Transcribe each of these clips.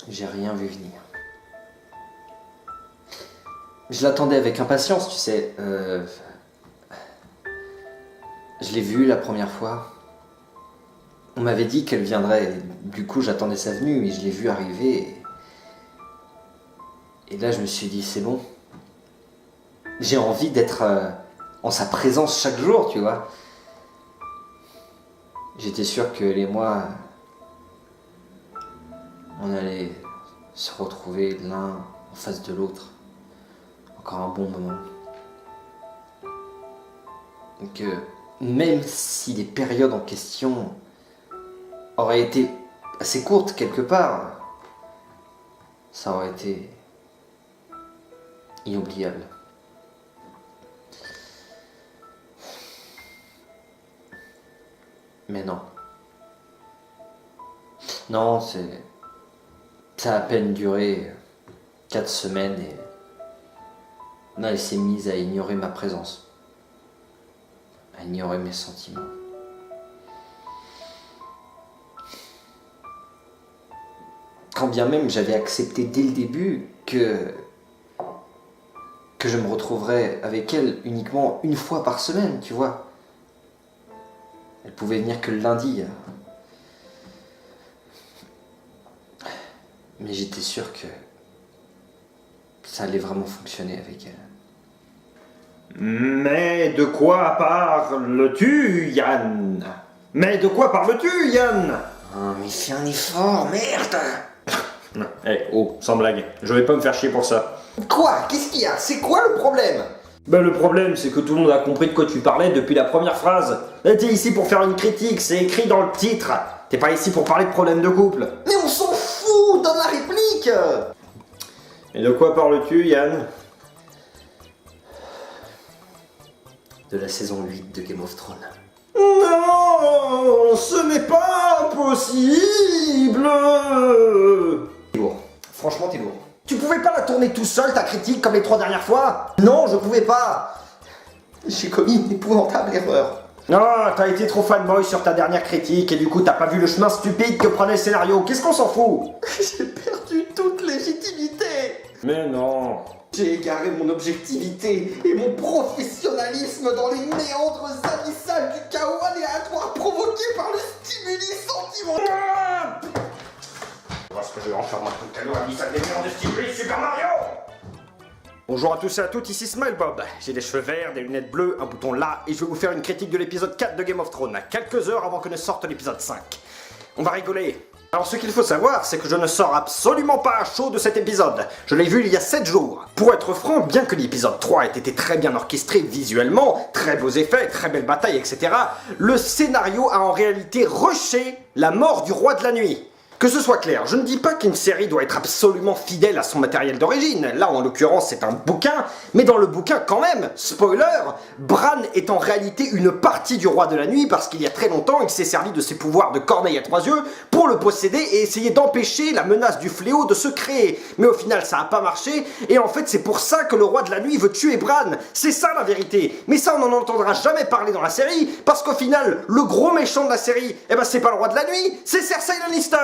J'ai rien vu venir. Je l'attendais avec impatience, tu sais. Je l'ai vue la première fois. On m'avait dit qu'elle viendrait. Du coup, j'attendais sa venue, mais je l'ai vue arriver. Et là, je me suis dit, c'est bon. J'ai envie d'être en sa présence chaque jour, tu vois. J'étais sûr que les mois, on allait se retrouver l'un en face de l'autre. Encore un bon moment. Et que même si les périodes en question auraient été assez courtes quelque part, ça aurait été inoubliable. Mais non. Non, ça a à peine duré 4 semaines et là, elle s'est mise à ignorer ma présence, à ignorer mes sentiments. Quand bien même j'avais accepté dès le début que je me retrouverais avec elle uniquement une fois par semaine, tu vois. Elle pouvait venir que le lundi. Mais j'étais sûr que ça allait vraiment fonctionner avec elle. Mais de quoi parles-tu, Yann? Mais de quoi parles-tu, Yann? Oh, mais fais un effort, merde! Oh, sans blague, je vais pas me faire chier pour ça. Quoi? Qu'est-ce qu'il y a? C'est quoi le problème? Ben le problème, c'est que tout le monde a compris de quoi tu parlais depuis la première phrase. T'es ici pour faire une critique, c'est écrit dans le titre. T'es pas ici pour parler de problèmes de couple. Mais on s'en fout! Donne la réplique! Et de quoi parles-tu, Yann? De la saison 8 de Game of Thrones. Non, ce n'est pas possible. T'es lourd. Franchement, t'es lourd. Tu pouvais pas la tourner tout seul, ta critique, comme les 3 dernières fois? Non, je pouvais pas. J'ai commis une épouvantable erreur. Ah, t'as été trop fanboy sur ta dernière critique et du coup t'as pas vu le chemin stupide que prenait le scénario. Qu'est-ce qu'on s'en fout? J'ai perdu toute légitimité. Mais non. J'ai égaré mon objectivité et mon professionnalisme dans les méandres abyssales du chaos aléatoire provoqué par le stimuli sentimental. Tu vois ce que je vais en faire moi tout à l'heure, abyssal des méandres de stimuli, Super Mario. Bonjour à tous et à toutes, ici Smile Bob. J'ai des cheveux verts, des lunettes bleues, un bouton là, et je vais vous faire une critique de l'épisode 4 de Game of Thrones, quelques heures avant que ne sorte l'épisode 5. On va rigoler. Alors ce qu'il faut savoir, c'est que je ne sors absolument pas à chaud de cet épisode. Je l'ai vu il y a 7 jours. Pour être franc, bien que l'épisode 3 ait été très bien orchestré visuellement, très beaux effets, très belle bataille, etc., le scénario a en réalité rushé la mort du roi de la nuit. Que ce soit clair, je ne dis pas qu'une série doit être absolument fidèle à son matériel d'origine, là en l'occurrence c'est un bouquin, mais dans le bouquin quand même, spoiler, Bran est en réalité une partie du roi de la nuit parce qu'il y a très longtemps il s'est servi de ses pouvoirs de corneille à 3 yeux pour le posséder et essayer d'empêcher la menace du fléau de se créer. Mais au final ça n'a pas marché et en fait c'est pour ça que le roi de la nuit veut tuer Bran, c'est ça la vérité. Mais ça on n'en entendra jamais parler dans la série parce qu'au final le gros méchant de la série, eh ben c'est pas le roi de la nuit, c'est Cersei Lannister.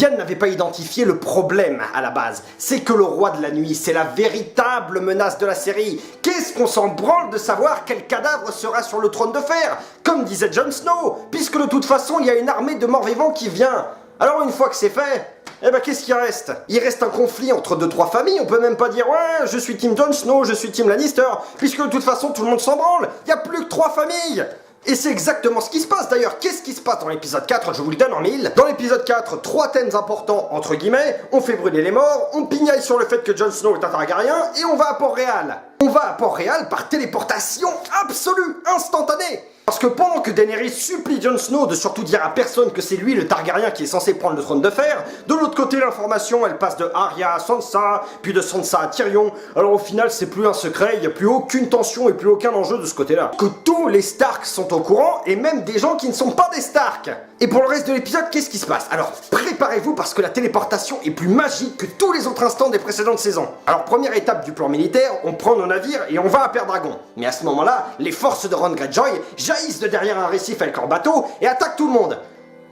Yann n'avait pas identifié le problème à la base. C'est que le roi de la nuit, c'est la véritable menace de la série. Qu'est-ce qu'on s'en branle de savoir quel cadavre sera sur le trône de fer? Comme disait Jon Snow, puisque de toute façon, il y a une armée de morts-vivants qui vient. Alors une fois que c'est fait, eh ben qu'est-ce qui reste? Il reste un conflit entre 2-3 familles, on peut même pas dire ouais, je suis team Jon Snow, je suis team Lannister, puisque de toute façon, tout le monde s'en branle. Il y a plus que 3 familles. Et c'est exactement ce qui se passe d'ailleurs. Qu'est-ce qui se passe dans l'épisode 4? Je vous le donne en mille. Dans l'épisode 4, 3 thèmes importants, entre guillemets. On fait brûler les morts, on pignaille sur le fait que Jon Snow est un Targaryen, et on va à Port-Réal. On va à Port-Réal par téléportation absolue, instantanée. Parce que pendant que Daenerys supplie Jon Snow de surtout dire à personne que c'est lui le Targaryen qui est censé prendre le trône de fer, de l'autre côté l'information elle passe de Arya à Sansa, puis de Sansa à Tyrion, alors au final c'est plus un secret, il n'y a plus aucune tension et plus aucun enjeu de ce côté-là. Que tous les Stark sont au courant, et même des gens qui ne sont pas des Stark. Et pour le reste de l'épisode, qu'est-ce qui se passe? Alors préparez-vous parce que la téléportation est plus magique que tous les autres instants des précédentes saisons. Alors première étape du plan militaire, on prend nos navires et on va à Père-Dragon. Mais à ce moment-là, les forces de Ron Greyjoy jaillissent de derrière un récif avec leur bateau et attaquent tout le monde.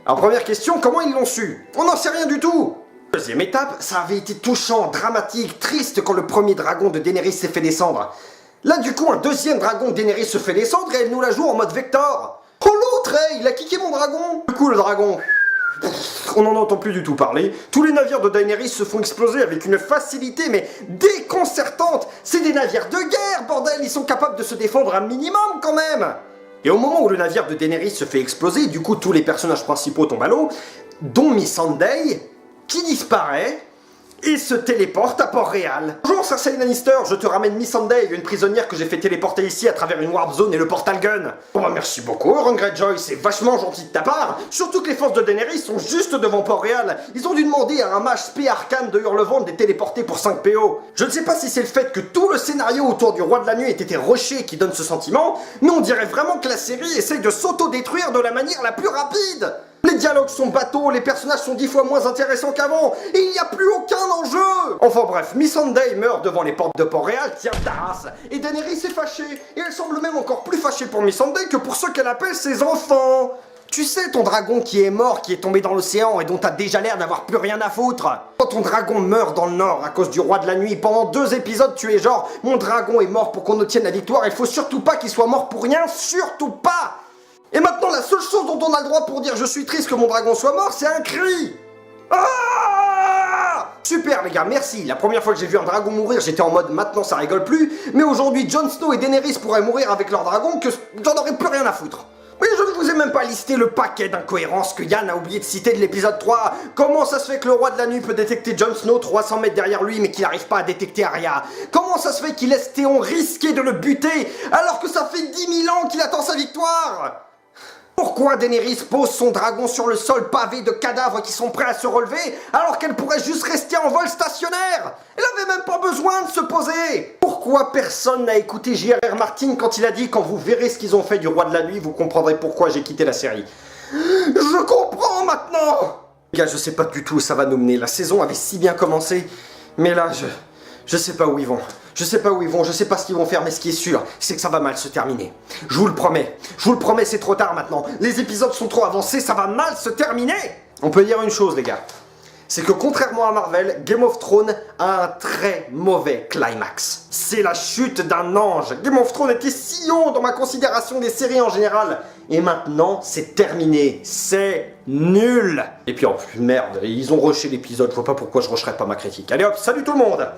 Alors première question, comment ils l'ont su? On n'en sait rien du tout. Deuxième étape, ça avait été touchant, dramatique, triste quand le premier dragon de Daenerys s'est fait descendre. Là du coup un deuxième dragon de Daenerys se fait descendre et elle nous la joue en mode Vector. Oh l'autre, il a kické mon dragon. Du coup le dragon... On n'en entend plus du tout parler. Tous les navires de Daenerys se font exploser avec une facilité mais déconcertante. C'est des navires de guerre, bordel. Ils sont capables de se défendre un minimum quand même. Et au moment où le navire de Daenerys se fait exploser, du coup tous les personnages principaux tombent à l'eau, dont Missandei, qui disparaît et se téléporte à Port-Réal. Bonjour Cersei Lannister, je te ramène Missandei, une prisonnière que j'ai fait téléporter ici à travers une warp zone et le portal gun. Oh bah merci beaucoup Euron Greyjoy, c'est vachement gentil de ta part. Surtout que les forces de Daenerys sont juste devant Port-Réal. Ils ont dû demander à un mage spé arcane de Hurlevent de les téléporter pour 5 PO. Je ne sais pas si c'est le fait que tout le scénario autour du Roi de la Nuit ait été rushé qui donne ce sentiment, mais on dirait vraiment que la série essaye de s'auto-détruire de la manière la plus rapide. Les dialogues sont bateaux, les personnages sont 10 fois moins intéressants qu'avant, et il n'y a plus aucun enjeu. Enfin bref, Missandei meurt devant les portes de Port-Réal, tiens ta race, et Daenerys est fâchée, et elle semble même encore plus fâchée pour Missandei que pour ceux qu'elle appelle ses enfants. Tu sais, ton dragon qui est mort, qui est tombé dans l'océan et dont t'as déjà l'air d'avoir plus rien à foutre. Quand ton dragon meurt dans le nord à cause du Roi de la Nuit, pendant 2 épisodes tu es genre « Mon dragon est mort pour qu'on obtienne la victoire, il faut surtout pas qu'il soit mort pour rien, surtout pas !» Et maintenant, la seule chose dont on a le droit pour dire je suis triste que mon dragon soit mort, c'est un cri. Ah! Super les gars, merci. La première fois que j'ai vu un dragon mourir, j'étais en mode maintenant ça rigole plus. Mais aujourd'hui, Jon Snow et Daenerys pourraient mourir avec leur dragon que j'en aurais plus rien à foutre. Mais je ne vous ai même pas listé le paquet d'incohérences que Yann a oublié de citer de l'épisode 3. Comment ça se fait que le Roi de la Nuit peut détecter Jon Snow 300 mètres derrière lui mais qu'il n'arrive pas à détecter Arya? Comment ça se fait qu'il laisse Théon risquer de le buter alors que ça fait 10 000 ans qu'il attend sa victoire? Pourquoi Daenerys pose son dragon sur le sol pavé de cadavres qui sont prêts à se relever alors qu'elle pourrait juste rester en vol stationnaire? Elle avait même pas besoin de se poser. Pourquoi personne n'a écouté J.R.R. Martin quand il a dit « Quand vous verrez ce qu'ils ont fait du Roi de la Nuit, vous comprendrez pourquoi j'ai quitté la série ». Je comprends maintenant. Les gars, je sais pas du tout où ça va nous mener. La saison avait si bien commencé, mais là, je sais pas où ils vont. Je sais pas où ils vont, je sais pas ce qu'ils vont faire, mais ce qui est sûr, c'est que ça va mal se terminer. Je vous le promets, c'est trop tard maintenant. Les épisodes sont trop avancés, ça va mal se terminer. On peut dire une chose les gars, c'est que contrairement à Marvel, Game of Thrones a un très mauvais climax. C'est la chute d'un ange. Game of Thrones était si haut dans ma considération des séries en général. Et maintenant, c'est terminé. C'est nul. Et puis en plus, merde, ils ont rushé l'épisode, je vois pas pourquoi je rusherais pas ma critique. Allez hop, salut tout le monde.